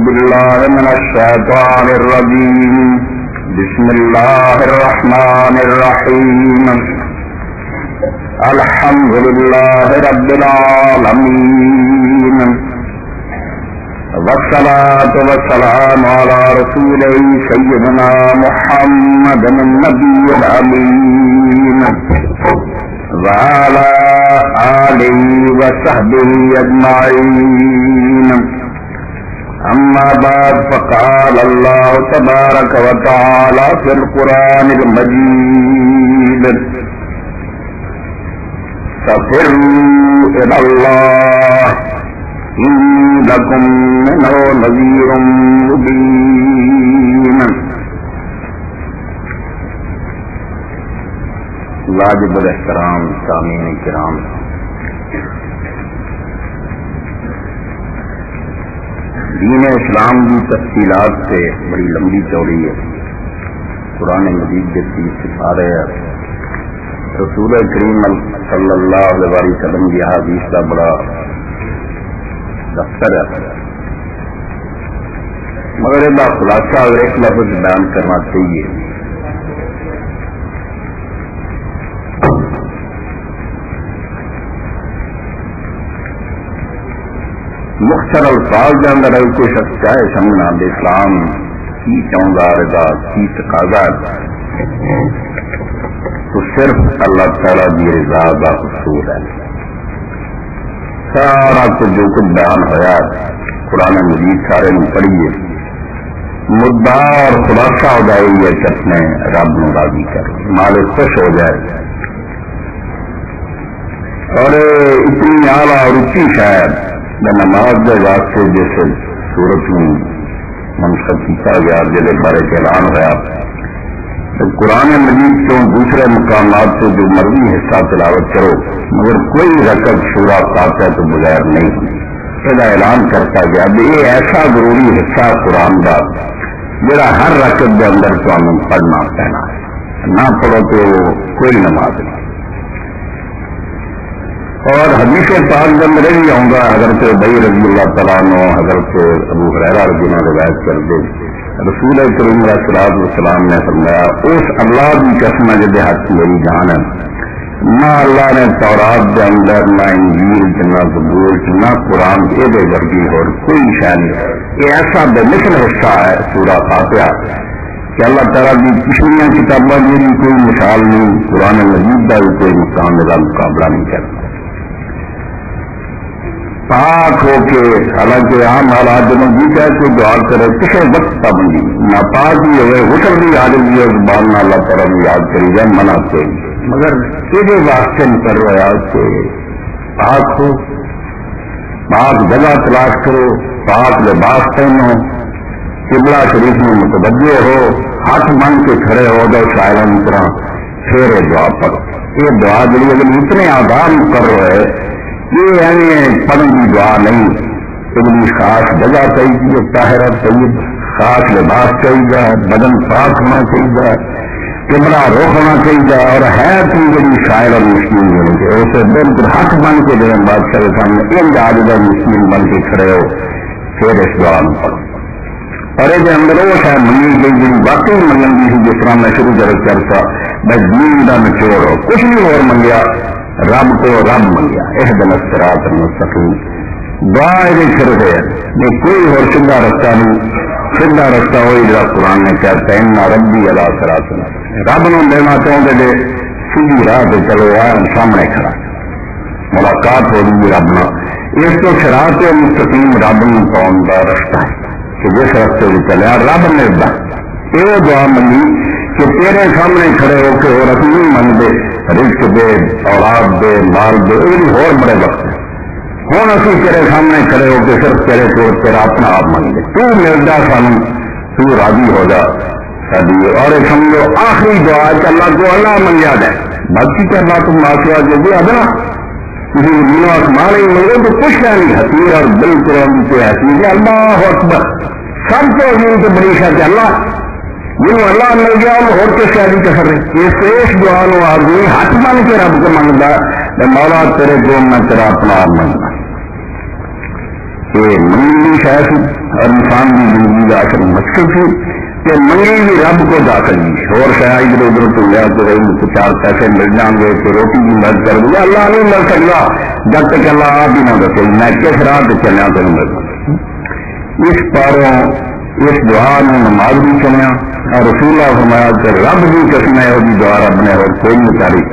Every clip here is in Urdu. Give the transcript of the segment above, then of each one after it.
بالله من الشيطان الرجيم بسم الله الرحمن الرحيم الحمد لله رب العالمين والصلاة والسلام على رسوله سيدنا محمد النبي الأمين وعلى آله وصحبه أجمعين أما بعد فقال الله تبارك وتعالى في القرآن المجيد ففروا إلى الله إني لكم منه نذير مبين. واجب الاحترام سامعین کرام، دین اسلام کی تفصیلات سے بڑی لمبی چوڑی ہے. قرآن مجید کے 30 سپارے رسول کریم صلی اللہ علیہ وسلم کی احادیث کا بڑا دفتر ہے، مگر یہ خلاصہ ایک لفظ بیان کرنا چاہیے. مختصر الفاظ کے اندر کوئی شخص چاہے سمجھنا بے اسلام کی چاہتا رضا کی تقاضا تو صرف اللہ تعالیٰ کی رضا کا حصول ہے. سارا کچھ جو کچھ بیان ہوا قرآن مجید سارے میں پڑھیے، مدعا اور خلاصہ ہو جائے یہ کہ اپنے رب نو راضی کر مالک خوش ہو جائے. اور اتنی اعلیٰ اور اونچی شاید نماز کے واسطے جیسے سورت میں منسوخ کیا گیا جس بارے اعلان ہوا تو قرآن مجید کو دوسرے مقامات سے جو مرضی حصہ تلاوت کرو مگر کوئی رکعت سورہ فاتحہ تو بغیر نہیں. اس اعلان کرتا گیا کہ یہ ایسا ضروری حصہ قرآن کا جڑا ہر رکعت کے اندر تمہیں پڑھنا پینا ہے، نہ پڑھو تو کوئی نماز نہیں. اور حدیث پاک کے اندر بھی آؤں گا حضرت ابی رضی اللہ تعالیٰ عنہ حضرت ابو ہریرہ رضی اللہ عنہ روایت کر دے رسول کریم علیہ الصلوۃ والسلام نے فرمایا اس اللہ کی قسم جدے ہاتھ میری جان ہے نہ اللہ نے تورات کے اندر نہ انجیل نہ زبور نہ قرآن یہ ورگی اور کوئی شے نہیں. یہ ایسا بے مثل حصہ ہے سورہ فاتحہ کہ اللہ تعالیٰ کی پچھلیاں کتابوں کی بھی کوئی مثال نہیں، قرآن مجید کا بھی کوئی مقام کا مقابلہ نہیں کرتا. پاک ہو کے حالانکہ عام حالات میں جی چاہے کوئی دعا کرے کسی وقت پابندی نہ پاک بھی ہوئے غسل بھی حاضر بھی ہو زبان نہ اللہ تعالیٰ نے یاد کری جائے منع کوئی مگر یہ واسطے نہیں کر رہا کہ پاک ہو، پاک جگہ تلاش کرو، پاک لباس پہنو، قبلہ شریف میں متوجہ ہو، ہاتھ بن کے کھڑے ہو جاؤ شاعروں کی طرح، پھر یہ دعا پڑھو. یہ دعا جڑی اگر اتنے آدھار کر رہے یہ یعنی پڑھنے کی دعا نہیں. اگلی خاص جگہ چاہیے، طاہرہ چاہیے، خاص لباس چاہیے، بدن پاک ہونا چاہیے، قبلہ رخ ہونا چاہیے. اور ہے تم جی شاعر اور مسلم ہوں گے اسے بالکل ہاتھ بن کے دیں بادشاہ کے سامنے ان جاجدہ مسلم بن کے کھڑے ہو پھر اس دعا میں پڑھو. اور یہ اندر وہ شاید منگی گئی جی واقعی منگن کی تھی جس طرح میں شروع کرتا میں دین کا نچوڑ ہو کچھ نہیں اور منگیا رب کو رب منگیا اہدنا الصراط المستقیم. دعا یہ پھر ہے یہ کوئی اور سیدھا رستہ نہیں. سیدھا رستہ وہی جا قرآن نے کہتا ہے ان ربی علی صراط رب نو دینا چاہتے تھے سیدھی راہ پہ چلو سامنے کھڑا ملاقات ہو گئی رب نہ. اس کو صراط مستقیم رب نو پاؤں کا رستہ ہے کہ جس رستے میں چلے رب نے یہ دعا منگی کہ تیرے سامنے کھڑے ہو کے اور اسی نہیں منگتے رزق دے اولاد دے مال دے اور بڑے وقت ہے. ہوں اسی تیرے سامنے کھڑے ہو کے صرف تیرے کو تیرا اپنا آپ منگے تو ملتا سانو تو راضی ہو جا ساری. اور سمجھو آخری دعا کہ اللہ کو اللہ منگیا جائے باقی کہ اللہ تم معافیا جو بھی ادنا کسی دینوں آسمان نہیں ملے تو کچھ نہیں حقیر اور بالکل حقیر اللہ اکبر سب کو عظیم تو بڑی شاید اللہ جن اللہ مل گیا وہ اور کس شادی کر رہے اس دعا نو آدمی ہاتھ بن کے رب کو منگتا مولا تیرے کو میں تیرا اپنا آپ منگنا یہ منگنی شاید اور انسان کی زندگی کا آخر مقصد سی کہ منگی بھی رب کو داخل گئی اور شاید ادھر ادھر تو لیا تو 4 پیسے مل جان گے تو روٹی بھی مدد کر دیا. اللہ نہیں مل سکتا جب تک اللہ آپ ہی نہ دسے میں کس راہ سے چلیا تو نہیں مل. اس پاروں اس دعا نے نماز بھی چلیا اور رسول اللہ فرمایا کہ رب بھی قسم ہے وہ دعا رب نے اور کوئی نہیں چاری.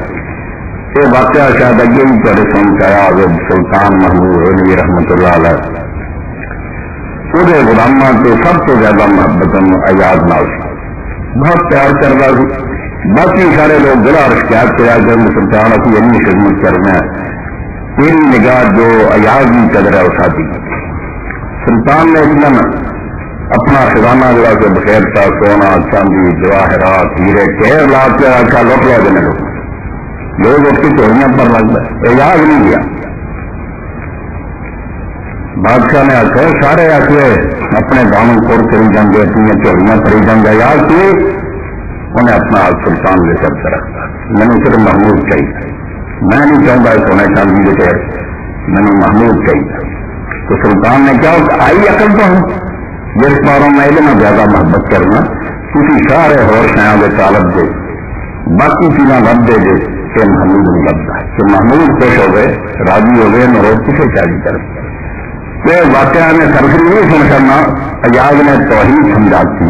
یہ واقعہ شاید اگے بھی تھوڑے سن کے آیا سلطان محمود غنی رحمت اللہ علیہ پورے غلامہ سے سب سے زیادہ محبت ایاز نال بہت پیار کر رہا سی. باقی سارے لوگ گلا اور شکایت کیا کہ سلطان اسی اپنی خدمت کرنا ہے. تیری نگاہ جو ایاز کی قدر ہے وہ ساتھی. سلطان نے اس دن اپنا خزانہ جڑا کہ بخیر تھا سونا چاندی جواہرات ہیرے ٹھیر لا کے اچھا لوٹ لو دینے لوگ اس کی چوریاں پر لگ گئے. ایاز نہیں دیا. بادشاہ نے آخر سارے آخر اپنے دامن کور کری جانے اپنی چوریاں پری جانے یاد کی. انہیں اپنا ہاتھ سلطان کے سر سے رکھتا. میں نے صرف محمود چاہیے. میں نہیں چاہتا سونے چاندی کے ٹھیر میں نے محمود چاہیے. تو سلطان نے کیا آئی عقل تو ہوں جس باروں میں اتنا زیادہ محبت کرنا کسی سارے ہور شاید کے طالب دے باقی چیزاں لب دے دے کہ محمود نہیں لگتا ہے کہ محمود خوش ہو گئے راضی ہو گئے نہ کسے چاہیے کر. یہ واقعہ نے سرسری نہیں سن کرنا. ایاز نے توحید سمجھا تھی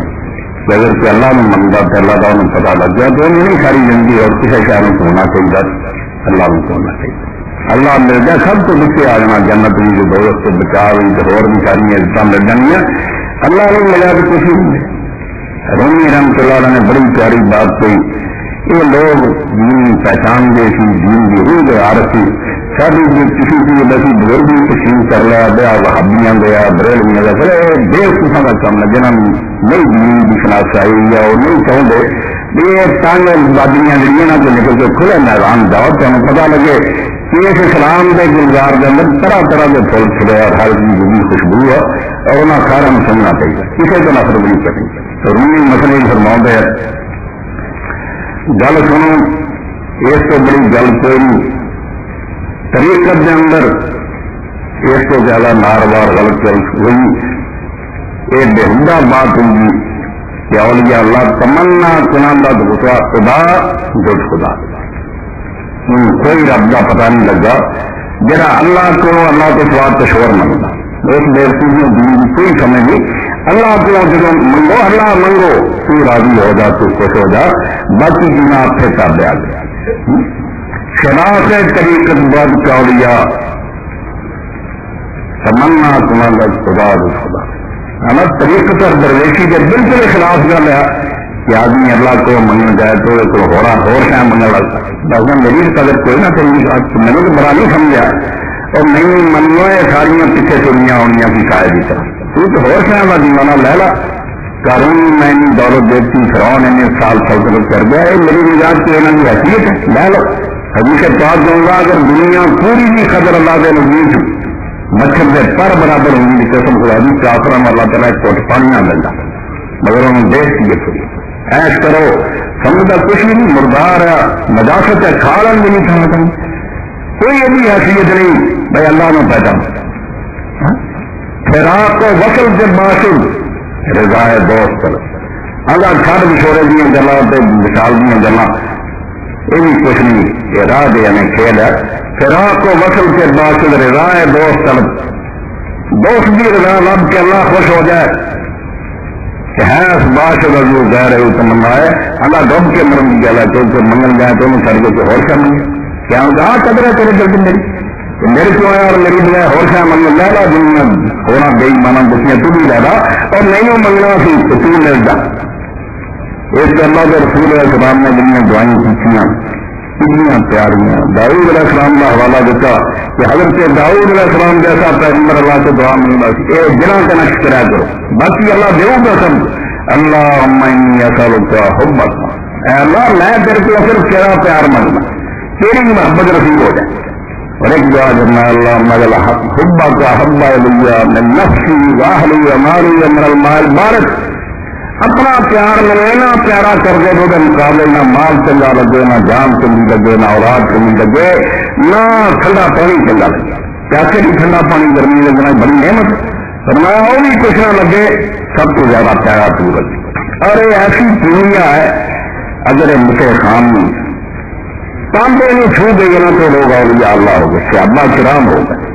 کہ اگر کہ اللہ نے منگا تو اللہ تعالیٰ نے پتا لگ گیا تو نہیں ساری زندگی اور کسی شہر کو ہونا چاہیے اللہ کو ہونا چاہیے. اللہ مل جائے سب کو بچے آ جانا جنت بھی جو دوست سے بچا ہوئی تو اور بھی ساری عزت مل جانی ہے. اللہ نے ملا تو کچھ نہیں. رومی رحمت اللہ نے بڑی پیاری بات کہی. یہ لوگ دین پہچان گئے سی دین کی روح گیا رکھی ساری کسی کی بسی بزرگ بھی تشریف کر لیا دیا وہابیاں گیا بریلویاں گیا بڑے بے قسم کا کام ہے جنہوں نہیں دین کی شناخت آئی یا وہ نہیں چاہتے یہ تانگ بادیاں جڑیاں کو نکل کے کھلے میدان جاؤ تو ہمیں پتا لگے کہ اس اسلام کے گلزار کے اندر طرح طرح کے پھول کھلے اور ہر چیز کی خوشبو ہے اور انہیں سارا سننا چاہیے کسی کو نفرت نہیں کرنی. تو رومی مسئلے فرماؤں ہے گل سنو اس کو بڑی گل کوئی نہیں. طریقت کے اندر اس کو زیادہ نار بار غلط چل ہوئی. یہ بےحدہ بات ہوگی کہ اولیاء اللہ تمنا کناندہ دوسرا خدا جو خدا کوئی رب کا پتا نہیں لگا جڑا اللہ کو اللہ کے سواد تشور منگا اس بےرسی میں دین کی کوئی سمجھ نہیں. اللہ کو جب منگو اللہ منگو تو راضی ہو جا تو خوش ہو جا باقی چیزیں آپ سے کر دیا گیا. شناخت طریقت بد چوڑیا تمنا تمہارا خدا خدا ہے طریقت اور درویشی کے بالکل خلاف گل ہے کہ آدمی اللہ کو من جائے تو ہو شاید من لگتا میری قدر کوئی نہ چلی میں نے تو بڑا نہیں سمجھا اور نہیں منو یہ ساری پیچھے چڑیاں ہونی کی شاید کی طرح تو ہو شاید کا دیوانا لے لا قانون میں دولت دیتی فرعون نے سال سلطنت کر دیا یہ میری نجات کی یہاں کی حیثیت ہے لے لو. حدیث پاک دوں گا اگر دنیا پوری کی قدر اللہ کے نزدیک مچھر سے پر برابر ہوگی قسم خدا دی کافر میں اللہ تعالیٰ کوٹ پانی نہ ملتا مگر انہوں نے دیکھ کی تھوڑی ایش کرو سمجھتا کچھ بھی نہیں مردار ہے نجاست ہے کھانا بھی نہیں کھانا کوئی ابھی حیثیت نہیں بھائی اللہ نے پہچانا. پھر آپ کو وصل سے باشد رضا ہے دوست اللہ چھڑ بچھوڑے دیا گلا مثال دیا گلا یہ بھی کچھ نہیں یہ راہ دے یعنی کھیل ہے. پھر آپ کو وصل کے باشد رضا ہے دوست دوست بھی رضا لب کے اللہ خوش ہو جائے کہ ہے اس باشد جو گہ رہے تمنا ہے اللہ ڈب کے مرم کی گلا کیونکہ منگل جائے تو انہیں سڑکے سے اور کرنی کیا کہا قدر ہے تیرے جلدی میری کیوں آیا اور میری بجائے اور شاید منگل لے لا دنیا ہونا بے مانا بچیاں تو بھی لے لا اور نہیں منگنا سی تو تو مل جا. اس کے اللہ کے رسول علیہ السلام نے دنیا دعائیں پوچھیاں کتنی پیاریاں. داؤد علیہ السلام کا حوالہ دیتا کہ حضرت داؤد علیہ السلام جیسا پیغمبر اللہ سے دعا مانگنا سی یہ جنہ کا نقش کرا کرو باقی اللہ دے گا سب اللہ اسالک حبک اے اللہ میں تیرے کو صرف تیرا پیار مانگنا تیری محبت رسول ہو جائے. اور ایک دعا کرنا اللہ مجل حبا کا حبا لیا من نفسی واہلی اماری امر المال بارک اپنا پیار لینا پیارا کر دے تو مقابلے نہ مال چنگا لگے نہ جان چنگی لگے نہ اولاد چنگی لگے نہ ٹھنڈا پانی چنگا لگے. پیاسے بھی ٹھنڈا پانی گرمی لگنا بڑی نعمت فرمایا وہ بھی کچھ نہ لگے سب کو زیادہ پیارا سورج. اور یہ ایسی دنیا ہے اگر مکے خام تانبے نہیں چھو گئی نا تو لوگ اولیاء اللہ ہو گئے, صحابہ کرام ہو گئے.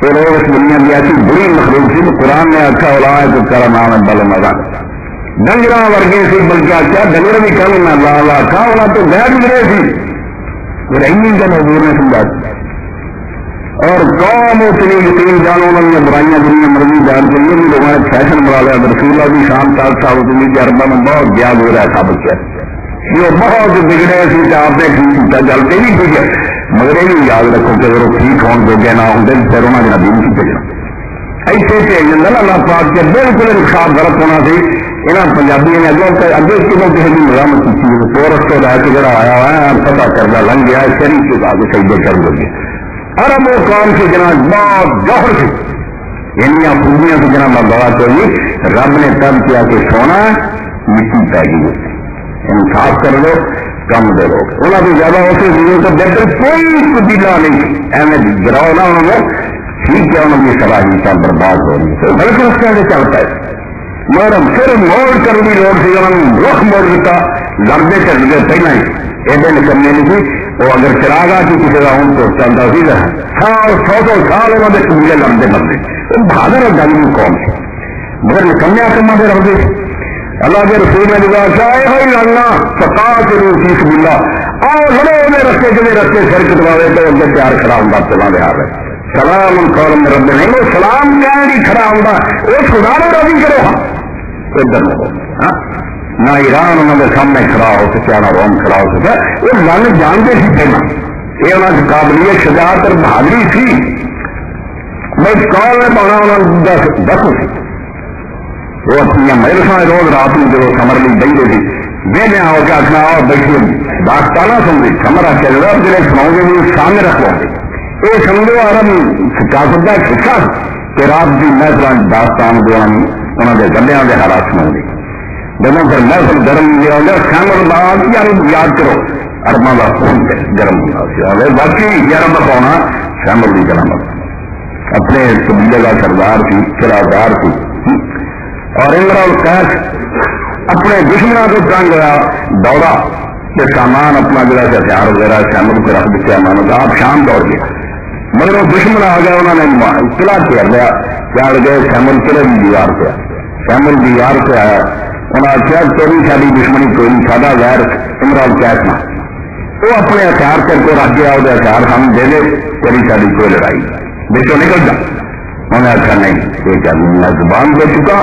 تو لوگ اس دنیا کی ایسی بری مخلوق سی. قرآن نے اچھا اولائے تو کرا نام ہے بل مزہ ڈنگرا ورگے سی, بلکہ اچھا ڈنگر بھی کم نہ لا لا کھا ہونا تو غیر گرے سی. پھر این کا مزدور نے سمجھا. اور قوم اتنی یقین جانو انہوں نے برائیاں دنیا مرضی جان کے لیے بھی لوگوں نے فیشن بنا لیا. رسول اللہ کی شام سال سال اتنی کہ اربا میں بہت یاد ہو رہا ہے ثابت کیا یہ بہت بگڑے سی کہ آپ نے ٹھیک کیا چلتے بھی ٹھیک ہے, مگر یہ بھی یاد رکھو کہ اگر وہ ٹھیک ہون جوگے نہ ہوں پھر انہوں نے نبی نہیں بھیجنا. ایسے چاہیے اللہ پاک کے بالکل انصاف غلط ہونا سی. یہاں پنجابی نے اگے کتوں کسی کی مزاحمت کی پورس کو لا کے جڑا آیا ہوا ہے پتا کردہ لنگ گیا شریف کے آگے سجدے کر دو گے. ارب وہ قوم سے جناب بہت جوہر سے انیاں خوبیاں سے جناب بڑا چاہیے. رب نے تب کیا کہ سونا مٹی پی گئی, انصاف کر لو کم دے لو. انہوں نے زیادہ اسے دنوں تو بہتر کوئی قبیلہ نہیں ایویں گراؤ نہ انہوں نے ٹھیک ہے انہوں کی صلاحیت برباد ہو رہی ہے. غلط رستے سے چلتا ہے مگر پھر موڑ کر بھی لوگ سے انہوں نے رخ موڑ دیتا لڑتے چل گئے. پہلے ہی ایڈے نکلنے نہیں تھی وہ اگر چراغا کی کسی کا ہوں تو چلتا سی سال 100 سال انہوں نے قبیلے لڑتے مرتے. وہ بہادر اور جنگی قوم ہے مگر نکلنے کما سے رہتے. اللہ کے رسول نے کہا چاہے ہوئی لڑنا ستا کے روسی قبیلہ اور لڑے انہیں رستے کے رستے سر کٹوے تو اندر تیار کھڑا ہوں چلا لیا ہے. سلام قوم رب نہیں وہ سلام کیا نہیں کھڑا ہوں وہ خدا نے راضی کرو ادھر نہ ایران انہوں نے سامنے کھڑا ہو سکیا نہ روم کھڑا ہو سکا. وہ لڑ جانتے سی پہلے یہ انہوں کی قابلیت شجاعت اور بہادری سی. میں کال نے پانا انہوں نے دس سی. وہ اپنی مجلسوں روز رات میں جو سمر لی بہتے تھی ویلیا ہو کے آخنا اور بیٹھے داستانہ سن گئی سمر آ کے جڑے سناؤ گے وہ سامنے رکھ لو گے. یہ سمجھو عرب سیاست کا حصہ کہ رات کی محفل داستان جو انہوں نے گلیاں کے حالات سنا گے. جب پھر محفل گرم لیا ہو گیا سیمل بعد یاد کرو ارباں کا خون گرم ہوا. باقی یارب پاؤنا سیمل کی گرم اپنے قبیلے کا سردار سی کرایدار سی. اور عمران قیس اپنے دشمنوں کو تنگ ہوا دوڑا کہ سامان اپنا جڑا ہتھیار وغیرہ سیمل کو رکھ دیا مانو تو آپ شام دوڑ گیا. مگر وہ دشمن آ گیا انہوں نے قلعہ کر لیا چڑھ گئے سیمل قلعے کی دیوار پہ. سیمل دیوار پہ آیا انہوں نے آخیا تیری ساری دشمنی کوئی نہیں سادہ غیر عمران قیس نہ. وہ اپنے ہتھیار کر کو رکھ گیا وہ ہتھیار ہم دے دے تیری ساری کوئی لڑائی بچوں نکل جا. انہوں نے آخیا نہیں یہ میں زبان دے چکا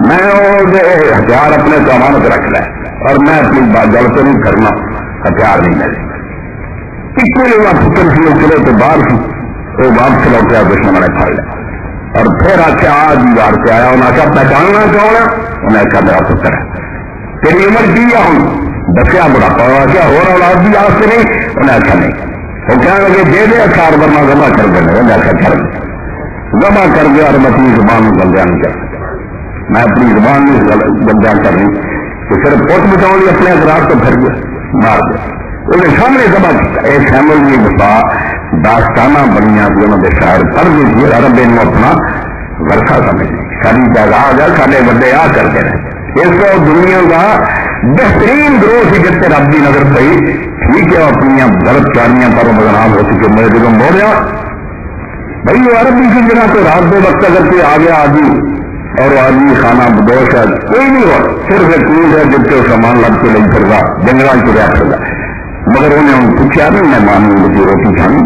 میں وہ ہتھیار اپنے سامان پہ رکھ لے اور میں اپنی گل تو نہیں کرنا ہتھیار نہیں ملے. کوئی پتر سی وہ قلعے تو باہر سی وہ واپس لوٹیا دشمن نے پڑ لیا. اور پھر آخیا آج دیوار سے آیا انہیں آخیا پہچاننا کون ہے انہیں آخیا میرا پتر ہے. تیری عمر کی ہے ہوں دسیا بڑھاپا آخیا ہو اولاد بھی آج سے نہیں انہیں آخیا نہیں. وہ کہنے لگے دے دے اچھار ورنہ جمع کر دینا انہیں آخیا کر جمع کر دیا اور میں اپنی زبان میں گندیا نہیں کر میں اپنی زبان میں گندیا کر رہی تو صرف پوٹ بچاؤ لی اپنے اثرات تو پھر گیا مار دیا. انہیں سامنے جمع کیا یہ سیمل کی دفاع داستانہ بنیا بھی انہوں نے شاعر پڑھ دی تھی عرب ان اپنا ورثہ سمجھ ساری جائیداد ہے سارے بندے آ کرتے رہے. اس کو دنیا کا بہترین گروہ سی جتنے رب کی نظر پئی ٹھیک ہے اپنی غلط چاریاں پر بدنام ہو چکے. میرے جب بولیا بھائی وہ عرب کی جگہ تو رات دو وقت اگر کوئی آ گیا آدمی اور آدمی کھانا بدوش ہے کوئی نہیں ہو صرف ایک چیز ہے جب کے سامان لگ کے نہیں پھر رہا جنگل کو رہ پھر رہا. مگر انہیں پوچھا بھی مہمان کی روٹی کھانی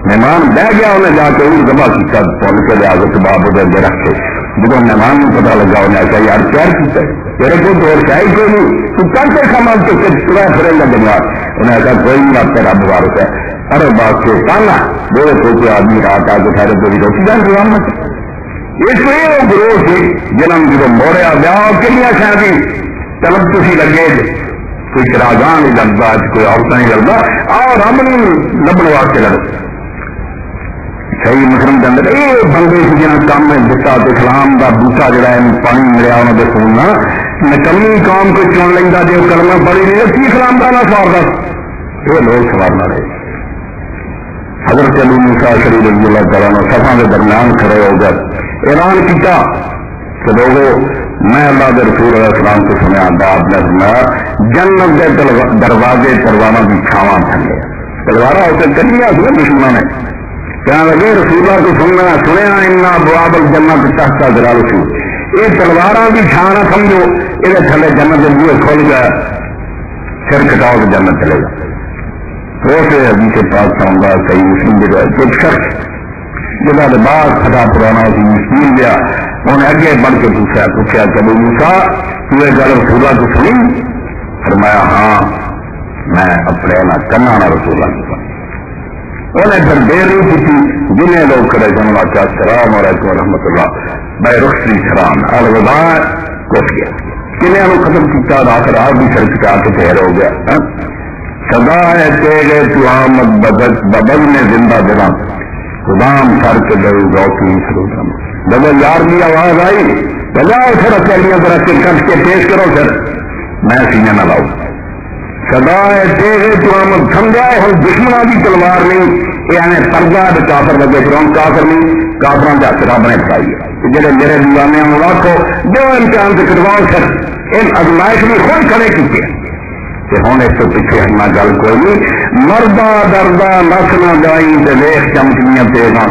مہمان بہ گیا انہیں جا کے انہیں دبا کیا تول کے لیا کے باب اگے رکھ کے جب مہمان کو پتا لگا انہیں آخیا یار پیار کیا تیرے کو تو اور چاہیے کوئی نہیں تو کل کے سامان تو پورا پھرے گا دنیا. انہیں آخیا کوئی نہیں آپ تیرا بوارک ہے. ارے بات سے کانا دو کوئی آدمی رات آ کے سارے پوری روٹی دان دیا اس لیے وہ گروہ سے جنم جب موڑیا بیاہ کنیا شادی طلب تھی لگے کوئی چراغاں نہیں لگتا کوئی عورتیں نہیں لگتا اور رب نہیں لبن واسطے لڑ صحیح مسلم کے اندر یہ بندے سے جنہیں کام میں دتا تو اسلام کا بوٹا جڑا ہے پانی ملیا انہوں نے سننا نکمی قوم کو چن لینا جو کلمہ پڑھی نہیں کی اسلام کا نہ سوار دس یہ لوگ سوارنا رہے حضرت ابو موسیٰ شریف رضی اللہ تعالیٰ نے صفوں کے درمیان کھڑے ہو کر اعلان کیا کہ لوگوں میں اللہ کے رسول علیہ السلام کو سنیا آپ نے سنا جنت کے دروازے تلواروں کی چھاواں تھلے تلوار اسے کٹیا سنا دشمنوں نے کہنے لگے رسول اللہ کو سنیا ان ابواب الجنت تحت ذرا رسول یہ تلواروں کی چھاں نہ سمجھو یہ تھلے جنت کے بوئے کھول گیا سر کٹاؤ تو جنت چلے گا روسے حدیث پاک سامنے صحیح مسلم بھی رہے کچھ شخص جہاں کے بعد کھڑا پرانا سی مسکین گیا انہیں اگے بڑھ کے پوچھا کہ ابو موسیٰ تو یہ گل رسول اللہ کو سنی فرمایا ہاں میں اپنے نہ کرنا نہ رسول اللہ کو سنی انہیں پھر دیر نہیں کی جنہیں لوگ کھڑے سن واقعہ السلام علیکم ورحمۃ اللہ بے رخصی سلام الوداع کچھ گیا کنہیں ختم کیا آخر آپ بھی سر کٹا کے ٹھہر ہو گیا سدا ہے تیرے تو آمد بدل میں زندہ دلا خدام سر کے گئے روکی سرودم جب یار کی آواز آئی بجاؤ سر اکیلیاں ذرا کٹ کے پیش کرو سر میں سینے نہ لاؤں سدا ہے تیرے تو آمد سمجھا ہو دشمنوں کی تلوار نہیں یہ پردہ کافر لگے فرون کافر نہیں کافروں کا ہاتھ رب نے پڑھائی جڑے میرے دیوانے ہوں رکھو جو امتحان سے کٹواؤ سر ان ازمائش بھی خود کھڑے کیتے ہوں اس کو پیچھے ہٹنا گل کوئی نہیں مردہ دردہ نس نہ جائی تو ویخ چمکیاں تیزاں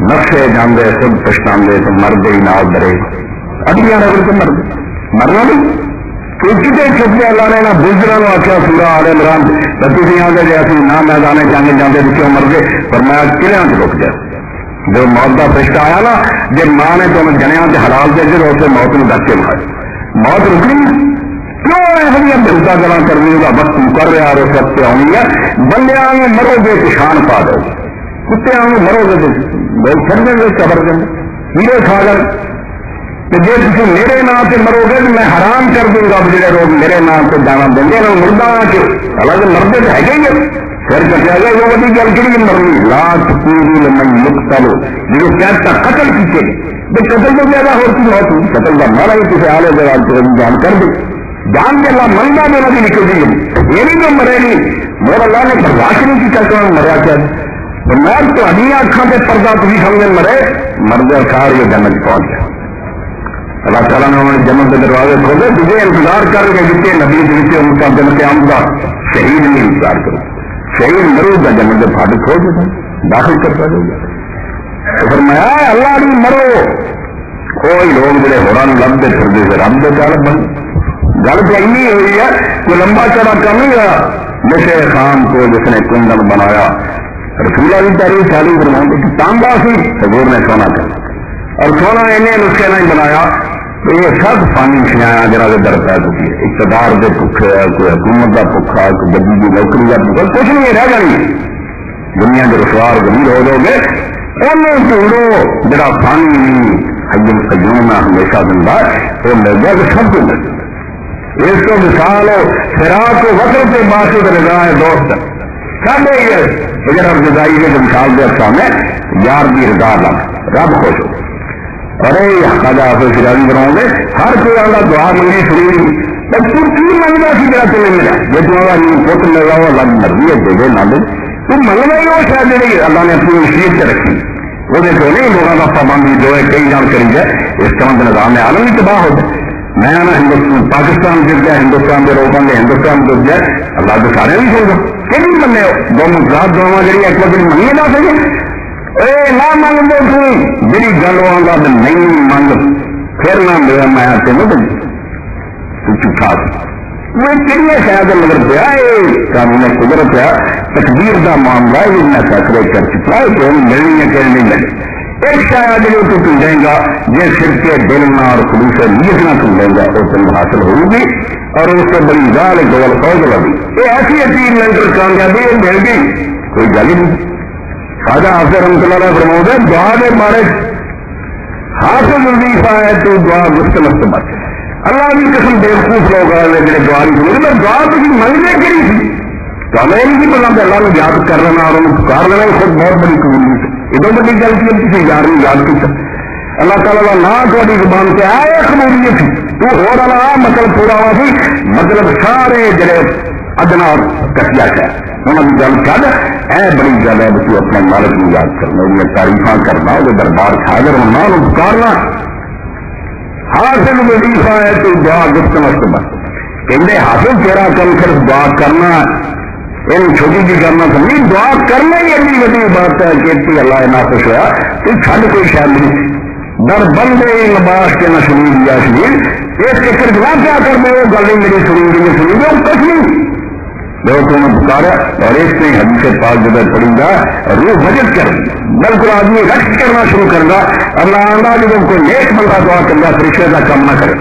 نسے جاندے خود پچھتاندے تو مرد ہی نال ڈرے اڈیاں رگڑ کے مرد مرنا نہیں کتنے چھپے اللہ نے نہ بزروں کو آخیا سورا آل عمران تھی آتے جی اصل نہ میدان جانے جانے کیوں مرضے پر میں کلیا سے رک جائے جو موت کا فرشتہ آیا نا جی ماں نے تمہیں جنیا کے حلال دے کے اسے موت میں ڈک کے مارے موت رکنی کیوں یہ بہتا گلا کرنی کا وقت کر رہا اور اس وقت آنی ہے بندے میں مرو گے کسان پا دو کتے مرو گے تو چڑھنے گے قبر کے کیڑے کھا گئے کہ جی تھی میرے نام سے مرو گے تو میں حرام کر دوں گا جڑے لوگ میرے نام سے جانا دیں گے مردہ کے حالانکہ مردے تو ہے گے پھر کٹیا گیا وہ بڑی گل کہڑی مرنی لاکھ پوری لمن مقتل جو کہتا قتل کیتے قتل تو زیادہ ہوتی موت قتل کا مارا ہی کسی آلے جگہ جان کر دے جان کے اللہ منگا میں نبی نکل دی یہ نہیں تو مرے نہیں میرا اللہ نے برداشت نہیں کی کرتا مریا کیا میں تو ابھی آنکھوں سے پردہ تھی سمجھے مرے مرد کار یہ جنت پہنچ گیا اللہ تعالیٰ نے انہوں نے جنت کے دروازے کھولے تجھے انتظار کر کے جتنے نبی جیسے ان کا جنت آمدہ شہید نہیں انتظار کرو شہید مرو کا جنت کے پھاٹے کھول دیتا داخل کرتا جائے تو فرمایا اللہ نہیں مرو کوئی لوگ جڑے ہوران لبتے پھرتے سے رب دے گل بن گل تو ای ہوئی ہے کوئی لمبا چڑا کم نہیں ہوا جیسے خام کو جس نے کندن بنایا رسولہ کی تاریخ چالو فرماؤں کہ تانبا سی حضور نے سونا کر اور سونا انہیں نسخے نہیں بنایا تو یہ سب فانی چھایا جرا کے در پہ چکی ہے اقتدار کے بھوکے کوئی حکومت کا بھوکا کوئی بڑی کی نوکری کا بھوکا کچھ نہیں رہ جانی دنیا کے رسوار غریب ہو جاؤ گے انہوں ٹوڑو جڑا فانی نہیں حجم قیوم ہے ہمیشہ زندہ وہ مل گیا کہ سب کو مل اس کو مثال ہو فراق و وطن سے باشد رضا ہے دوست سب یہ اگر اب رضائی کے مثال دے سامنے یار بھی رضا لگ رب خوش ہو ارے خواجہ حافظ شیرازی بناؤں گے ہر کوئی اللہ دعا منگی سنی پر تو کی منگنا سی میرا تمہیں ملا یہ تمہارا پوت ملا ہوا الگ مرضی ہے دے دے نہ دے تم منگنا ہی وہ شاید نہیں اللہ نے اپنی نصیحت سے رکھی وہ دیکھو نہیں لوگوں کا پابندی جو ہے کئی جان کری جائے اس کا مطلب نظام عالم ہی تباہ ہو جائے میں نا ہندوستان پاکستان گر گیا ہندوستان کے روکوں گے ہندوستان گر جائے اللہ کے سارے نہیں سن گا کہ نہیں مننے دونوں ذات دونوں جی ایک بار منگے نہ سکے اے نہ منگ دو تھی میری گل آؤں نہیں منگ پھر نہ میرا میں تینوں تو چکا وہ کہڑی شاید مگر پیا قانون قدرت پیا تقدیر کا معاملہ یہ میں فیصلے کر چکا ہے کہ ملنی ہے کہ نہیں ملے ایک شاید جو تو جائے گا جس سر کے دل نہ اور خلوص نیت نہ تم لے گا وہ تم حاصل ہوگی اور اس سے بڑی زال گول فوج لگی یہ ایسی عجیب لنگر کامیابی مل گئی کوئی گل ہی نہیں خواجہ حافظ رحمۃ اللہ علیہ فرماتے ہیں دعا کے بارے حاصل وظیفہ ہے تو دعا مستمت بچ اللہ کی قسم بیوقوف لوگ آئے جڑے دعا نہیں سنتے دعا تھی منگنے کری تھی تو ہمیں یہ نہیں پتا کہ اللہ نے یاد کر لینا اور انہوں پکار لینا خود بہت بڑی قبولی ہے ادھر بڑی گل کی کسی یار نے یاد کی اللہ تعالیٰ کا نہ تھوڑی زبان سے آئے قبولیت تھی تو ہو رہا مطلب پورا ہوا سی مطلب سارے جڑے ادنا اور کٹیا ہے انہوں نے گل کر اے بڑی گل ہے تو اپنے مالک کو یاد کرنا وہ تعریفاں کرنا وہ دربار حاضر ہونا وہ پکارنا حاصل وظیفہ ہے تو دعا گفت مست بس کہ حاصل تیرا کم صرف دعا کرنا ان چھوٹی جی کرنا سمجھی دعا کرنا ہی ایسی بڑی بات ہے کہ اللہ نہ خوش ہوا تو چھڈ کوئی شاید نہیں در بندے لباس کے نہ سنی دیا شنید اس کے صرف نہ کیا کر دے وہ گل میری سنی وہ کچھ نہیں لوگوں کو پکارا اور اس میں حدیث پاک جب پڑھیں گا روح وجد کر بالکل آدمی رقص کرنا شروع کر گا اللہ آندہ جب کوئی نیک بندہ دعا کر گا فرشتے کا کام نہ کرے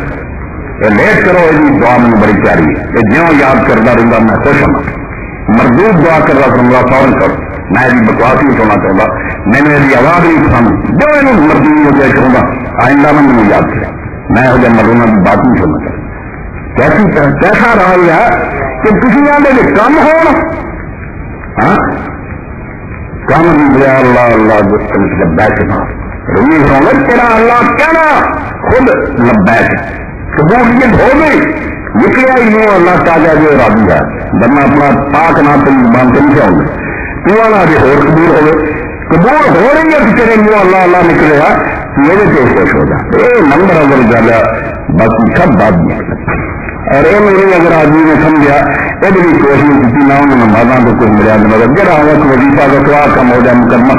یہ لیٹ کرو یہ دعا مجھے بڑی پیاری ہے کہ جیوں یاد کرتا رہوں گا میں خوش ہوں مردود دعا کر رہا کروں گا فوراً کرو میں یہ بکواس نہیں سونا چاہوں گا میں نے میری آواز نہیں پسند جو مردود ہو جائے کروں گا آئندہ میں مجھے یاد کیا میں ہو جائے مردوں کی بات نہیں سننا چاہتا کیسا رہا ہے کہ کسی آدھے کم ہو کم بھی گیا اللہ اللہ لبیک روی ہونا تیرا اللہ کہنا خود لبیک قبولیت ہو گئی نکلیا ہی نہیں اللہ تازہ جو راضی ہے ورنہ اپنا پاک نہ تم مان کے نہیں آؤں گے تو والا جو اور قبول ہو گئے قبول ہو رہی ہے کہ تیرے منہ اللہ اللہ نکلے گا میرے سے خوش ہو جائے یہ نمبر اگر گل باقی سب بات نہیں اور یہ میرے اگر آدمی نے سمجھا یہ بھی کوشش کی نہ انہوں نے نمازاں تو کوئی ملیا مگر جڑا ہوا کہ وظیفہ کا سوا کم ہو جائے مقدمہ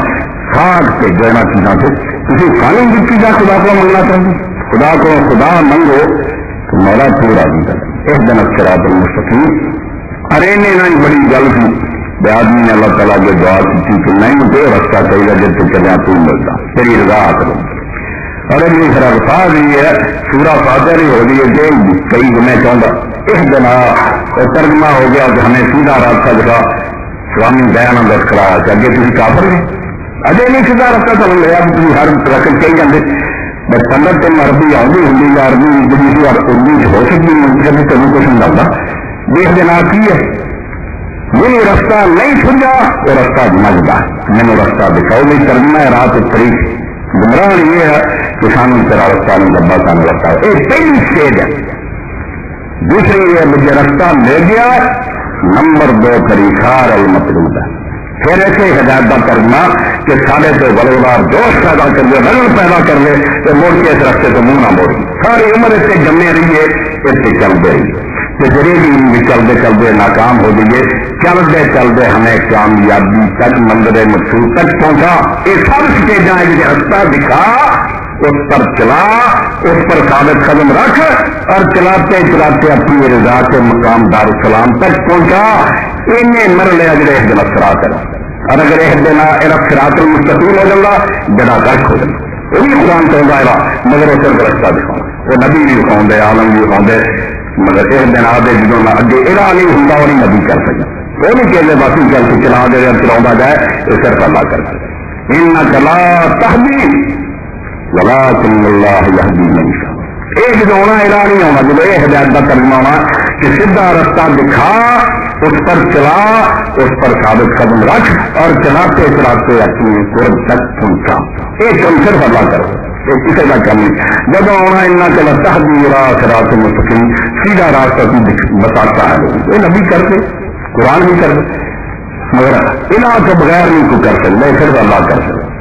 کھاٹ کے گہنا چیزاں سے کسی کھانے کی چیزیں خدا کو منگنا چاہیے خدا کو خدا منگو تو مولا پورا بھی کر ایک دن اکثرات المستقیم ارے نے نہ بڑی گل کی بے آدمی نے اللہ تعالیٰ کی دعا کی کہ نہیں تو رستہ چاہیے جب تک چلے تو ملتا تیری رضا کروں اور اگلی خراب الفاظ یہ ہے سورہ فاتحہ ہو رہی ہے کہ کئی میں چاہوں گا اس دن ترجمہ ہو گیا کہ ہمیں سیدھا راستہ دکھا سوامی دیانند دس کرایا کہ اگے تھی کافر ہیں اجے نہیں سیدھا راستہ چل لیا تھی ہر رقم کہی جاتے بس سنگت تین عربی آؤں ہوں یا عربی جی اردو ہو سکتی ہے تمہیں کچھ نہیں لگتا دیکھ دینا کی ہے یہ رستہ نہیں سمجھا وہ رستہ مجھا میں رستہ دکھاؤ نہیں کرنا ہے رات طریق گمراہ یہ ہے کہ سامنے تیرا رستہ نہیں لمبا سامنے رستہ ہے ایک پہلی اسٹیج ہے دوسری یہ مجھے رستہ لے گیا نمبر 2 طریقہ المطلوب ہے پھر ایسے ہدایت کا کرنا کہ سارے تو بروبار جوش پیدا کر لے رنگ پیدا کر لے تو موڑ کے اس رستے کو منہ نہ موڑی ساری عمر اس سے جمے رہیے اس سے چلتے رہیے کہ ضروری بھی چلتے چلتے ناکام ہو جائیے چلتے چلتے ہمیں کامیابی تک منظر مقصود تک پہنچا یہ سب اسٹیجاں ہیں جسے رستہ دکھا اس پر چلا اس پر ثابت قدم رکھ اور چلاتے چلاتے اپنی رضا کے مقام دار السلام تک پہنچا انہیں مر لیا جڑے ایک دن افسرا کرا اور اگر ایک دن افسرات المستقیم ہو جائے جڑا گرک ہو جائے وہ بھی قرآن چاہتا ہے مگر وہ صرف رستہ دکھاؤں وہ نبی بھی دکھاؤں دے عالم بھی دکھاؤں دے مگر ایک دن آدھے جدوں اگے یہ نہیں ہوں وہ نہیں نبی کر سکے وہ نہیں کہتے باقی چل کے چلا دے چلا جائے یہ صرف اللہ کر سکے انک لا تہدی ولکن اللہ یہدی من یشاء ایک جو ہونا الہ نہیں ہونا جب یہ ہدایت کا ترجمہ ہونا کہ سیدھا رستہ دکھا اس پر چلا اس پر ثابت قدم رکھ اور چلاتے چلاتے اپنی قرب تک پہنچا ایک کم صرف اللہ کرو یہ کسی کا کم نہیں جب ہونا انک لا تہدی الی صراط مستقیم سیدھا راستہ بتاتا ہے یہ نبی کرتے قرآن بھی کرتے مگر الہ کے بغیر نہیں کو کر سکتے صرف اللہ کر سکتے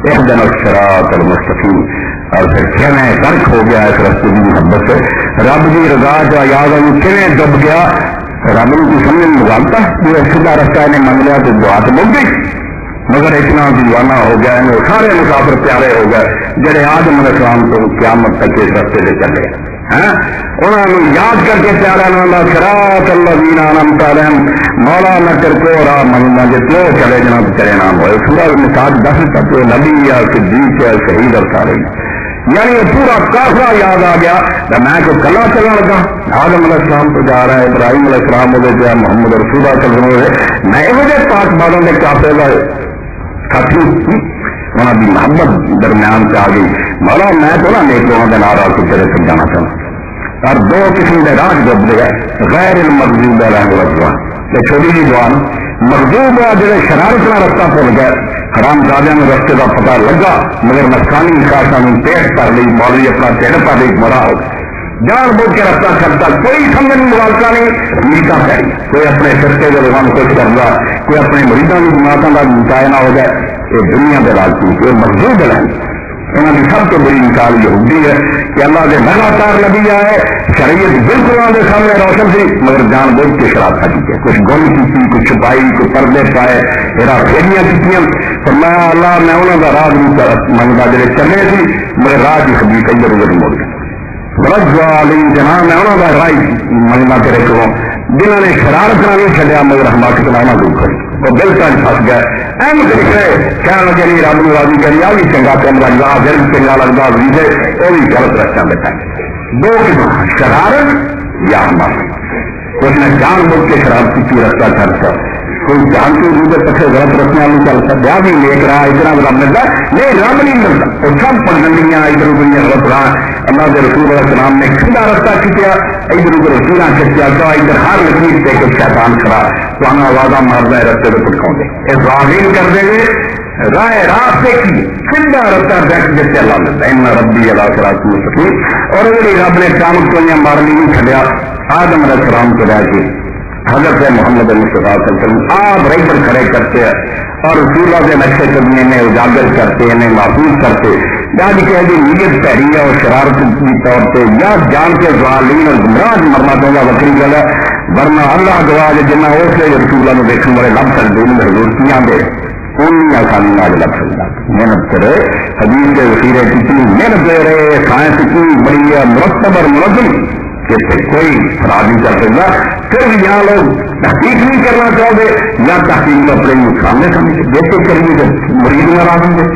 ایک دن الصراط المستقیم اور پھر کھینے ترک ہو گیا اس رستے کی محبت سے رب کی رضا جو یاد ہے کھینے دب گیا رب کی سمجھ مغالتا یہ سیدھا رستہ نے مانگ لیا تو دعا تو مل گئی مگر اتنا دیوانہ ہو گیا ہے سارے مسافر پیارے ہو گئے جڑے آدم علیہ السلام تو قیامت تک اس رستے سے چلے انہوں نے یاد کر کے پیارا نالا صراط الذین انعمت علیہم مولا نہ کر کو راہ منگنا جو تو چلے جناب تیرے نام ہوئے سورہ مثال 10 تک نبی یا صدیق یا شہید اور سارے یعنی پورا کافلا یاد آ گیا میں کو کلا چلنے لگا آدم علیہ السلام تو جا رہا ہے ابراہیم علیہ السلام ہو گیا محمد رسول اللہ چل رہے ہیں میں یہ پاک بالوں کے کافے کا ساتھی انہوں کی محبت درمیان سے آ گئی مولا میں تو نہ نیکوں کے نارا کو تیرے سے جانا چاہوں اور دو قسم کے راج ڈب گئے غیر المغضوب علیہم ولا یہ چھوٹی جی دعا مغضوب جڑے شرارت کا رستہ پھول گئے حرام زادیاں میں رستے کا پتہ لگا مگر نقصانی خاصا پیٹ کر لی مولوی اپنا ٹھیک پر لی مرا ہو جان بوجھ کے رفتہ کرتا، کوئی سمجھ موالتا نہیں، نیتا کری کوئی اپنے سرکے کے لوگوں کو کچھ کرتا، کوئی اپنے مریضوں کی جماعتوں کا مٹایا نہ ہو جائے. یہ دنیا کے راجدوت یہ مقصود ہے. انہوں کی سب تو بڑی مثال یہودی ہے کہ اللہ کے لگاتار نبی آئے، شریعت بالکل آدھے سامنے روشن سی، مگر جان بوجھ کے شراب کھا کی، کچھ گل کی، کچھ چھپائی، کچھ پردے پائے، میرا پھیریاں کی. فرمایا اللہ میں انہوں کا راہ نہیں منگتا جڑے چلے سی، مگر راہ کی خبی کئی ادھر ادھر مڑ گئے. رجوا علی جناب میں انہوں کا راہ منگنا تیرے کو، جنہوں نے شرارت نہ نہیں چلیا مگر حماقت نہ دور کری، وہ بالکل پھنس گئے. ایم دیکھے کہنے لگے نہیں رب راضی کری آ بھی چنگا کام لگتا، دل چنگا لگتا، ویزے وہ بھی غلط رستہ بتائیں. دو شرارت یا حماقت. اس نے جان بوجھ کے شرارت کی رستہ چھڑتا، کوئی جان کے روزے پچھے غلط رسنا نہیں چلتا، بیا بھی نیک رہا اتنا رب ملتا نہیں، رب نہیں ملتا. وہ سب پڑھنیاں ادھر ادھر غلط رہا. اللہ کے رسول علیہ السلام نے کھلا رستہ کھچیا، ادھر ادھر رسولہ کھچیا، تو ادھر ہر لکیر سے ایک شیطان کھڑا تو ہمیں آوازہ مارتا ہے رستے کو پٹکاؤں گے. اس راہین کر دیں گے راہ راستے کی سیدھا رستہ بیٹھ جیسے اللہ ملتا ہے. ان ربی اللہ صراط مستقیم. اور وہی رب نے قیامت کو مارنے نہیں چھڑیا. آدم علیہ السلام کو رہ کے حضرت محمد مصطفیٰ صلی اللہ علیہ وسلم آپ رہی پر کھڑے کرتے ہیں اور رسولہ کے نقشے قدمے میں اجاگر کرتے ہیں، محفوظ کرتے. یا کہ نیت پیری ہے اور شرارت کی طور پہ یا جان کے ظالمین اور گمراہ مرنا دوں گا وکری گل ہے. ورنہ اللہ دعا جنہ اس لیے رسولہ میں دیکھنے والے لب سکتے ہیں ضرورتیاں دے ان آسانی آج لگ سکتا. محنت کرے حدیث کے وسیلے کتنی محنت دے رہے، سائنس اتنی بڑی ہے مرتب اور منظم کہ کوئی خراب نہیں کر سکتا. پھر بھی یہاں لوگ تحقیق نہیں کرنا چاہتے یا تحقیق کو اپنے سامنے سمجھے دیکھتے کریے تو مریض نہ آ گے.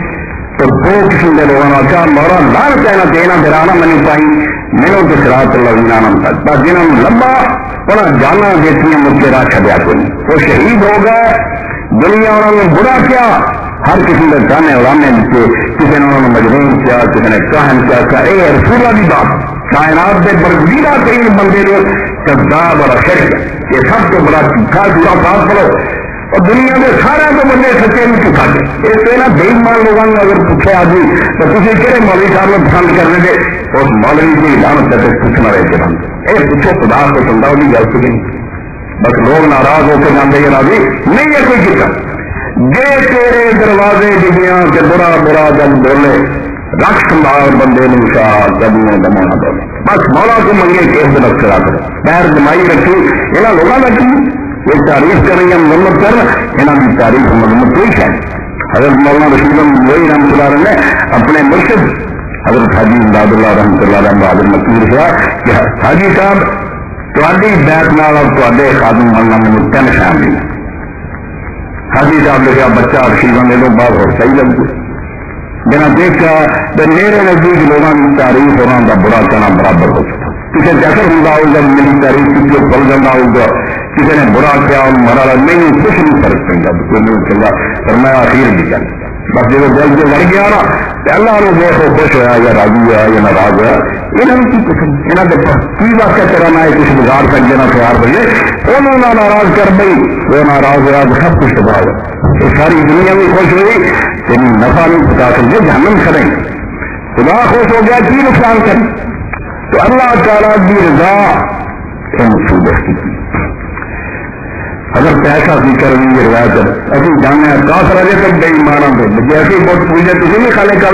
تو دو قسم کے لوگوں نے کہا مورا لال کہنا دینا درانا منی پائی میرے تو شراب اللہ سکتا. جنہوں نے لمبا انہیں جانا دیتی مجھ کے راہ چھڑیا کوئی، وہ شہید ہو گئے. دنیا انہوں نے برا کیا، ہر کسی نے گانے اڑانے دیتے، کسی نے انہوں نے مجنون کیا، کسی نے کاہن کیا. اے رسولہ کی بات کائنات کے برگزیدہ ترین بندے نے کذاب اور اشر یہ سب تو بڑا چوکھا جڑا بات کرو. اور دنیا کے سارے تو بندے سچے نہیں چکا دے. اس سے نا بے ایمان لوگوں نے اگر پوچھے آدمی تو تھی کہڑے مولوی صاحب نے پسند کرنے دے اس مولوی کی لانت کر کے پوچھنا رہے کے بند یہ پوچھو خدا کو سندا نہیں گل سکے. بس لوگ ناراض ہو کے جانے یہ راضی نہیں ہے کوئی چکر. جے تیرے دروازے دنیا کے برا برا جب بولے رکھ سنبھال بندے نے قدموں دمانا بولے. بس مولا کو منگے کہ اس دن کرا کرے پیر جمائی رکھی یہاں لوگوں رکھی یہ تعریف کر رہی ہے مرمت کر یہاں کی تعریف مرمت کوئی شاید. حضرت مولانا رشید وہی رحمۃ اللہ علیہ نے اپنے مرشد حضرت حاجی امداد اللہ رحمۃ اللہ علیہ بہادر مقبول ہوا کہ حاجی صاحب تاری بیت نال اور تے خادم ملنا مجھے تین فیملی. حاجی صاحب نے کہا بچہ رشید نے لوگ بات اور صحیح لگ گئی. جنا دیکھا تو میرے نزدیک لوگوں کی تعریف ہونا کا برا کہنا برابر ہو سکتا. کسی جسر ہوں ہوگا میری تعریف کسی پل جانا ہوگا کسی نے برا کیا مرا نہیں کچھ نہیں فرق پڑتا کوئی نہیں چلتا. پر میں آخر بھی کر بس جب دل سے لڑ گیا نا تو اللہ نے دیکھو خوش ہوا یا راضی ہوا یا ناراض ہوا یہاں کی قسم یہاں کے کی واقعہ کرا نہ کچھ بگاڑ سک دینا تیار بجے انہوں نے ناراض کر دئی وہ ناراض ہوا تو سب کچھ تباہ ہوا. یہ ساری دنیا بھی خوش ہوئی تین نفع نہیں پتا سکتے جہنم کریں خدا خوش ہو گیا کی نقصان کریں. تو اللہ تعالیٰ کی رضا منصوبہ کی اگر پیسہ ذکر نہیں یہ روایت ابھی جانے کافر اجے تک بے ایمان دے جیسے بہت پوچھے تھی نہیں کھالے کا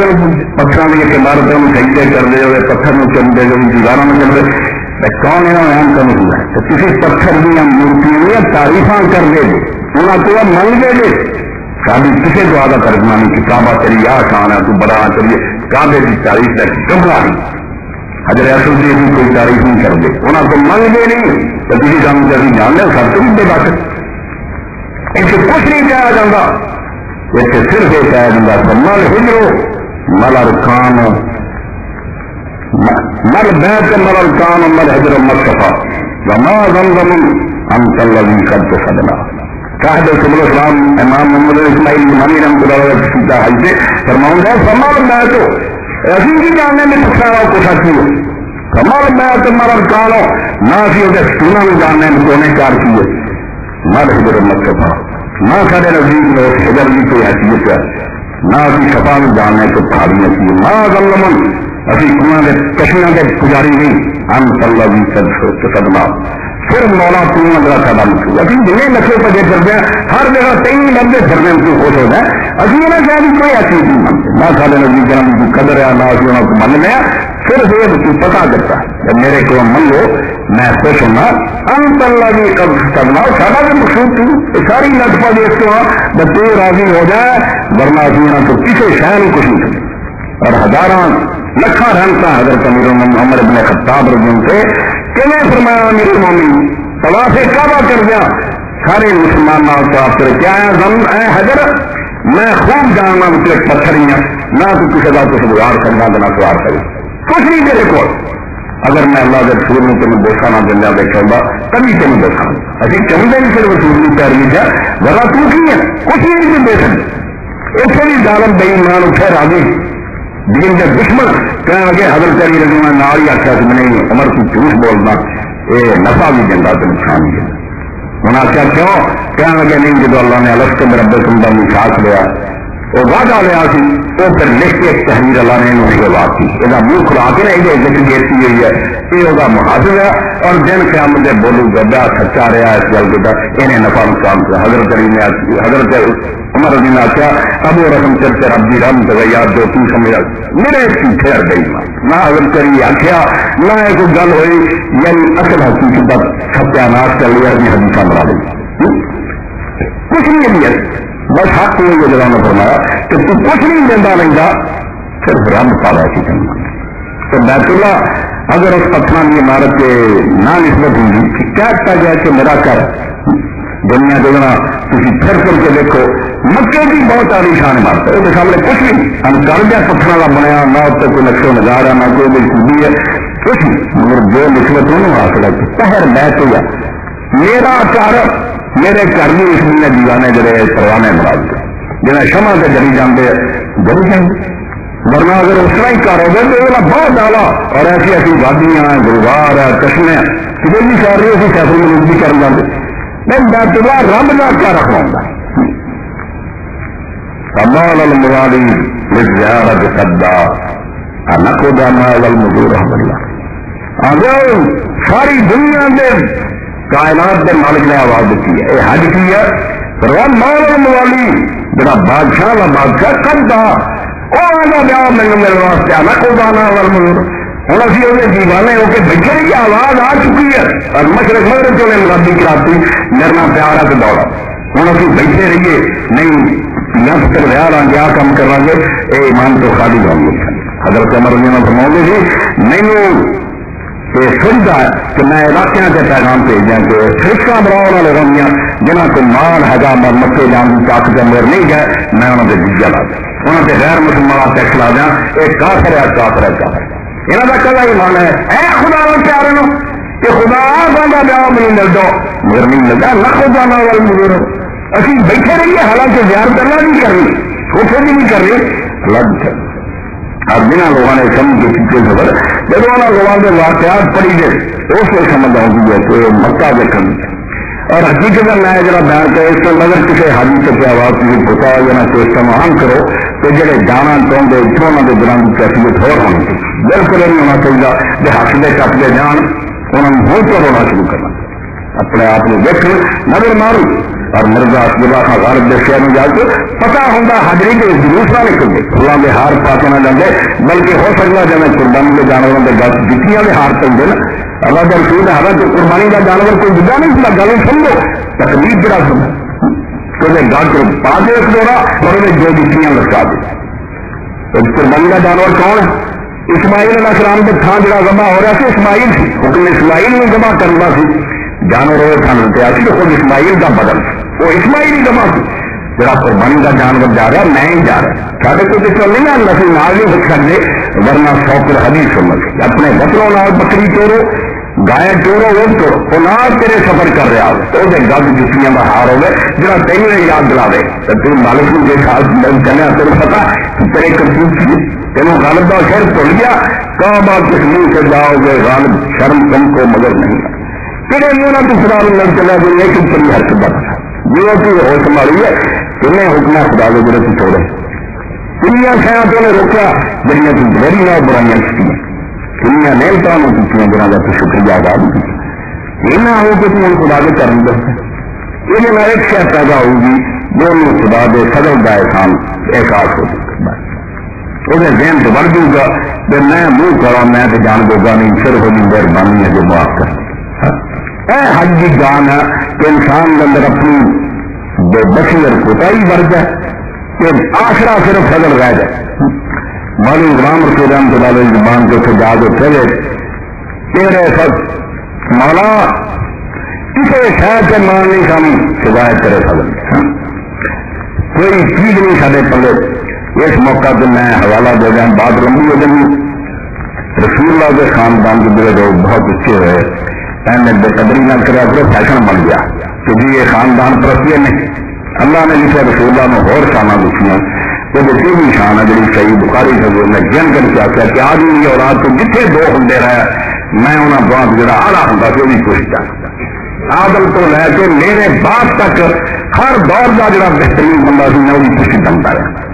پتھر میں ایک عمارتوں میں سجدے کر دے ہوئے پتھر میں چل دے ہوئے دیواروں میں چل دے کون ہے عام کا نہیں ہوا تو کسی پتھر دیا مورتیاں تعریفاں کر دے دے انہیں تو من دے دے کابی کسی دعا کا ترجمہ نہیں کہ کعبہ تیری آ شان ہے تو بڑا کریے کعبے کی تعریف ہے گمراہ نہیں. حضرت اصل کی کوئی تعریف نہیں کر دے انہیں تو من دے نہیں تو کسی کام کبھی جان لیں سب تو دے بات اس سے کچھ نہیں کہا جاتا اس سے صرف یہ کہا جاتا تو مل ہجرو مل ارکان مل بیت مل ارکان مل ہجر مصطفیٰ وما زمزم انت الذی قد صدنا. صاحب سبل اسلام امام محمد اسماعیل امامی رحمۃ اللہ علیہ سیدھا حج سے فرماؤں گا فمال بیت ایسی بھی جاننے میں پسارا کو ساتھی ہو فمال بیت مل ارکان نہ سی ہوتے سونا میں جاننے میں کونے کار کیے مل ہجر مصطفیٰ نہ سارے نزدیک لوگ ہجر کی کوئی حیثیت ہے نہ بھی شفا میں جاننے کو پہاڑیاں کی نہ غلمن ابھی کنواں کے کشمیاں کے پجاری نہیں، ہم صلی سدما صرف مولا کنواں کا ساڈا مقصود. ابھی جنہیں نشے پجے پھرتے ہیں ہر جگہ کئی لفظ پھرنے کو خوش ہوتا ہے. ابھی انہیں شاید کوئی ایسی نہیں مانتے، نہ سارے نبی کرام کی قدر ہے نہ اسی انہوں کو مننے ہیں. صرف یہ پتا کرتا ہے جب میرے کو من لو میں خوش ہونا. ہم اللہ بھی کرنا سارا بھی مقصود تھی ساری لطفہ دیکھ کے تو راضی ہو جائے، ورنہ اسی انہوں کو کسی شہر میں کچھ نہیں کرتے. اور ہزاراں لکھاں رحمتاں حضرت امیر عمر بن خطاب رضی اللہ عنہ سے کیوں فرمایا امیر المومنین طواف کعبہ کر دیا سارے مسلمان نال طواف کر کے آیا زم اے حجر میں خوب جاننا مجھے پتھر ہی نہ تو کسی کا کچھ گزار کرنا نہ سوار کرے کچھ نہیں تیرے کو. اگر میں اللہ کے رسول نے تمہیں بوسا نہ دیا دیکھا کبھی تمہیں بوسا ابھی چاہتے نہیں پھر رسول کی پیروی ہے ورنہ تو کی ہے کچھ نہیں دے سکتے. اسے بھی ظالم بے ایمان اٹھے راضی دین کے دشمن کہیں گے حضرت علی رضی اللہ نال ہی آخیا کہ میں نہیں عمر کی جھوٹ بولنا یہ نفع بھی جنگا تو نقصان بھی ہے. انہوں نے آخیا کیوں کہنے لگے نہیں جب اللہ نے الگ کے مربع تمہیں میثاق لیا وہ وعدہ لیا سی وہ پھر لکھ کے تحریر اللہ نے انہوں نے بات کی یہ منہ کھلا کے نا یہ ذکر دیتی ہوئی ہے یہ وہ محاذر ہے اور دن قیامت بولو گا سچا رہا اس گل کے انہیں نفع نقصان کیا. حضرت علی نے حضرت عمر علی نے آخیا ابو رحم چرچے ربی رم یار جو تم سمجھا میرے پیچھے ہٹ گئی نہ حضرت علی آخیا نہ کوئی گل ہوئی یعنی اصل حقیقت ستیا ناش کر لیا حدیث بنا لی کچھ نہیں ہے. بس حق نے یہ جگہ فرمایا کہ تو کچھ نہیں دینا لینا صرف رب پالا کی کرنا. تو بیت اللہ اگر اس پتھر کی عمارت کے نہ نسبت ہوگی کیا کہا جائے کہ میرا گھر دنیا کے بنا کسی پھر کر کے دیکھو مکے کی بہت عالیشان عمارت ہے وہ سامنے کچھ نہیں ہم کر دیا پتھر کا بنیا نہ اس سے کوئی نقشہ نظار ہے نہ کوئی بھی خوبی ہے کچھ نہیں مگر جو نسبت انہوں حاصل ہے پہر بیت ہوا میرا گھر میرے گھر بھی اس مہینے دیوانے جڑے پروانے مراد جنہیں شمع سے جلی جانے جلی جائیں ورنہ اگر اس طرح ہی کار ہو گئے تو وہ بہت ڈالا اور ایسی ایسی وادیاں گلوار ہے کشمے کسی بھی کر رہی اسی سیفر میں بھی کر جاتے نہیں بیت اللہ رب کا کیا رکھنا ہوتا ہے. کمال الموالی لزیارت صدا نقد مال المزور اللہ آ جاؤ ساری دنیا کے کائنات کے مالک نے آواز دیتی ہے یہ حج کی ہے مال الموالی جڑا بادشاہ کا بادشاہ کب تھا وہ بیا میرے میرے واسطے آنا کو دانا والمزور ہوں ابھی وہ دیوانے ہو کے بیٹھے رہی آواز آ چکی ہے اور مشرق مغرب چلے مرادی کراتی میرنا پیار ہے تو دوڑا ہوں ابھی بیٹھے رہیے نہیں یا پتر ویا رہا گیا کام کرا گے یہ ایمان تو خالی ہوں گے. حضرت عمر رضی اللہ فرماؤں گے جی نہیں یہ سمجھا ہے کہ میں علاقے کے پیغام بھیجا کہ فرقہ بڑھاؤ والے رومیاں جنہوں کو مال حجام اور مکے جان کی طاقت میر نہیں گئے میں انہوں نے جزیہ لا دیا انہوں نے غیر مسلمان ٹیکس لا دیا ایک کافر ہے کافر ہے کافر یہاں کا کلا ایمان ہے اے خدا وہ پیارے نو کہ خدا سا بیا نہیں مل دو مگر نہیں ملتا نہ خدا نہ مزور اسی بیٹھے رہیے حالانکہ زیار کرنا نہیں کر رہی سوچے بھی نہیں کر رہے الگ کر اور بنا لوگوں نے سمجھ کے پیچھے خبر جب انہوں لوگوں کے واقعات پڑھی گئے اس کو سمجھ آؤں گی کہ مکہ دیکھیں اور حقیقت میں جرا بیان کرے اس کو اگر کسی حاجی سے آواز کسی پتا ہو یا کوئی استعمال کرو تو جڑے جانا چاہتے اتوں انہوں کے دوران کی کیفیت ہو ہونی چاہیے بالکل نہیں ہونا چاہیے کہ ہستے ٹپتے جان انہوں نے ہو تو رونا شروع کرنا اپنے آپ کو دیکھ نظر مارو اور مرزا عبداللہ خان غالب دسیا میں جا کے پتا ہوں حاضری کے جلوس نہ نکلتے اللہ کے ہار پا کے نہ جاتے بلکہ ہو سکتا جب قربانی کے جانوروں کے گل جتنی کے ہار چلتے نا اللہ کا رسول ہے حالانکہ قربانی کا جانور کوئی جدا نہیں سلا گل سمجھو تکلیف جڑا سمجھو تو گل پا دے ایک دورہ اور انہیں جو جتنیاں لٹکا دے قربانی کا جانور کون ہے اسماعیل علیہ السلام کے تھان جڑا جمع ہو رہا سی اسماعیل سی حکم اسماعیل میں جمع کرنا سی جانور وہ تھان لٹیا سی خود اسماعیل کا بدل وہ اسماعیل ہی جمع سی جڑا قربانی کا جانور جا رہا میں ہی جا رہا سارے کو کس نہیں نا نسل نال نہیں رکھ سکتے ورنہ سوکر حدیث سمجھ اپنے بچوں نال بکری چورو گائے چورو وہ چورو وہ نہ تیرے سفر کر رہا ہو تو گل جتنیاں کا ہار ہوگا جا تینوں یاد دلا دے تین مالک کو جو چلے تیرے پتا تیرے کرتوت تینوں غالب کا شہر بھول گیا کہاں بات کس منہ سے جاؤ گے غالب شرم تم کو مگر نہیں تیرے منہ نہ تو خدا لگ چلا گئی ہے کہ تیری حرکت بات جو کہ ہو سنبھالی ہے تمہیں حکم خدا کے جڑے چھوڑے کنیا شہر تو انہیں روکا جہاں تو بڑی نہ برائیاں کی کنیا نعمتوں کی جنہوں کا تو شکریہ ادا نہیں یہ نہ ہو کہ تم خدا کے کرم دس یہ ایک شہر پیدا ہوگی جو خدا کے فضل کا احساس ہو سکتا وہ ذہن سے بڑھ دوں گا کہ میں منہ کرا میں تو جان دوں گا نہیں صرف ہوگی مہربانی ہے جو معاف کر حج کی جان ہے کہ انسان کے اندر اپنی بصیرت کوتاہی بڑھ جائے کہ آخرا صرف فضل رہ جائے مولوی غلام رسول رحمۃ اللہ زبان کے خدا کے چلے تیرے سب مولا کسی شہر سے مان نہیں سامنے سوائے تیرے فضل کوئی چیز نہیں سارے پلے اس موقع پہ میں حوالہ دے دیں بات لمبی ہو جائیں رسول اللہ کے خاندان کے میرے لوگ بہت اچھے ہوئے میں بے قدری نہ کرا تو فیشن بن گیا کہ جی یہ خاندان پرستی نہیں اللہ نے جسے رسول اللہ نے اور شانہ دکھیاں وہ بھی شان ہے جی صحیح بخاری سے میں جن کر کے آخیا کہ آج میری اولاد کو جتنے دو ہوں رہے میں انہوں بہت جڑا آلہ ہوں وہ بھی کوشش کر آدم تو لے کے میرے باپ تک ہر دور کا جڑا بہترین بندہ سی میں وہ بھی خوشی بنتا رہا